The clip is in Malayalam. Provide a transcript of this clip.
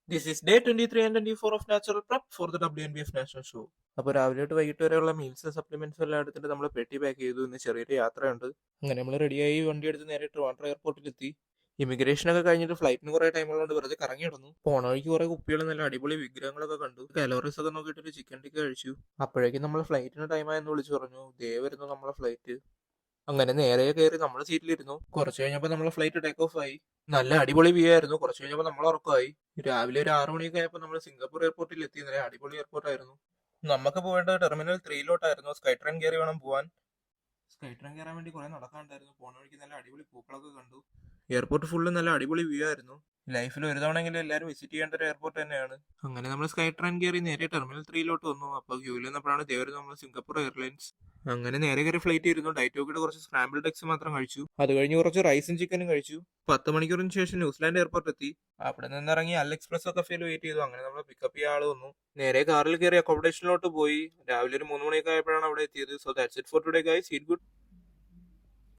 This is day 23 and 24 of Natural Prep for the WNBF National Show. അപ്പോൾ രാവിലെ തൊട്ട് വൈകിട്ട് വരെയുള്ള മീൽസ് സപ്ലിമെന്റ്സ് എല്ലാം എടുത്തിട്ട് നമ്മൾ പെട്ടി പാക്ക് ചെയ്തു. ഇന്ന് ചെറിയൊരു യാത്രയുണ്ട്. അങ്ങനെ നമ്മൾ റെഡിയായി വണ്ടി എടുത്ത് നേരെ ട്രിവാൻഡ്രം എയർപോർട്ടിലെത്തി. ഇമിഗ്രേഷൻ ഒക്കെ കഴിഞ്ഞിട്ട് ഫ്ലൈറ്റിന് കുറെ ടൈമുള്ളതുകൊണ്ട് വെറുതെ കറങ്ങി കിടന്നു. പോണ വഴിക്ക് കുറെ കുപ്പികൾ നല്ല അടിപൊളി വിഗ്രഹങ്ങളൊക്കെ കണ്ടു. കലോറീസ് ഒക്കെ നോക്കിയിട്ട് ചിക്കൻ ടിക്ക കഴിച്ചു. അപ്പോഴേക്കും നമ്മൾ ഫ്ലൈറ്റിന് ടൈമായെന്ന് വിളിച്ചു പറഞ്ഞു. ദേ വരുന്നു നമ്മളെ ഫ്ലൈറ്റ്. അങ്ങനെ നേരെ കയറി നമ്മൾ സീറ്റിലിരുന്നു. കുറച്ച് കഴിഞ്ഞപ്പോൾ നമ്മളെ ഫ്ലൈറ്റ് ടേക്ക് ഓഫ് ആയി. നല്ല അടിപൊളി വ്യൂ ആയിരുന്നു. കുറച്ച് കഴിഞ്ഞപ്പോൾ നമ്മൾ ഉറക്കമായി. രാവിലെ ഒരു 6 മണിയൊക്കെ ആയപ്പോൾ നമ്മൾ സിംഗപ്പൂർ എയർപോർട്ടിൽ എത്തി. നല്ല അടിപൊളി എയർപോർട്ടായിരുന്നു. നമുക്ക് പോകേണ്ടത് ടെർമിനൽ 3 സ്കൈ ട്രെയിൻ കയറി വേണം പോവാൻ. സ്കൈ ട്രെയിൻ കയറാൻ വേണ്ടി കുറെ നടക്കാണ്ടായിരുന്നു. പോണ വഴിക്ക് നല്ല അടിപൊളി പൂക്കളൊക്കെ കണ്ടു. എയർപോർട്ട് ഫുള്ള് നല്ല അടിപൊളി വ്യൂ ആയിരുന്നു. ലൈഫിൽ ഒരു തവണയെങ്കിലും എല്ലാവരും വിസിറ്റ് ചെയ്യേണ്ട ഒരു എയർപോർട്ട് തന്നെയാണ്. അങ്ങനെ നമ്മൾ സ്കൈ ട്രെയിൻ കയറി നേരെ ടെർമിനൽ 3 വന്നു. അപ്പോൾ ക്യൂവിൽ നിന്നപ്പോഴാണ് ദേവര് നമ്മൾ സിംഗപ്പൂർ എയർലൈൻസ്. അങ്ങനെ നേരെ കയറി ഫ്ലൈറ്റ് ഇരുന്നു. ഡയറ്റ് നോക്കിയിട്ട് കുറച്ച് സ്ക്രാമ്പിൾ എഗ്സ് മാത്രം കഴിച്ചു. അത് കഴിഞ്ഞ് കുറച്ച് റൈസും ചിക്കനും കഴിച്ചു. 10 മണിക്കൂറിന് ശേഷം ന്യൂസിലാൻഡ് എയർപോർട്ട് എത്തി. അവിടെ നിന്നിറങ്ങി അൽ എക്സ്പ്രസ് കഫേയിൽ വെയിറ്റ് ചെയ്തു. അങ്ങനെ നമ്മൾ പിക്കപ്പ് ചെയ്യാൻ ആള് വന്നു. നേരെ കാറിൽ കയറി അക്കോമഡേഷനിലോട്ട് പോയി. രാവിലെ ഒരു 3 മണിയൊക്കെ ആയപ്പോഴാണ് അവിടെ എത്തിയത്. So that's it for today guys. Eat good.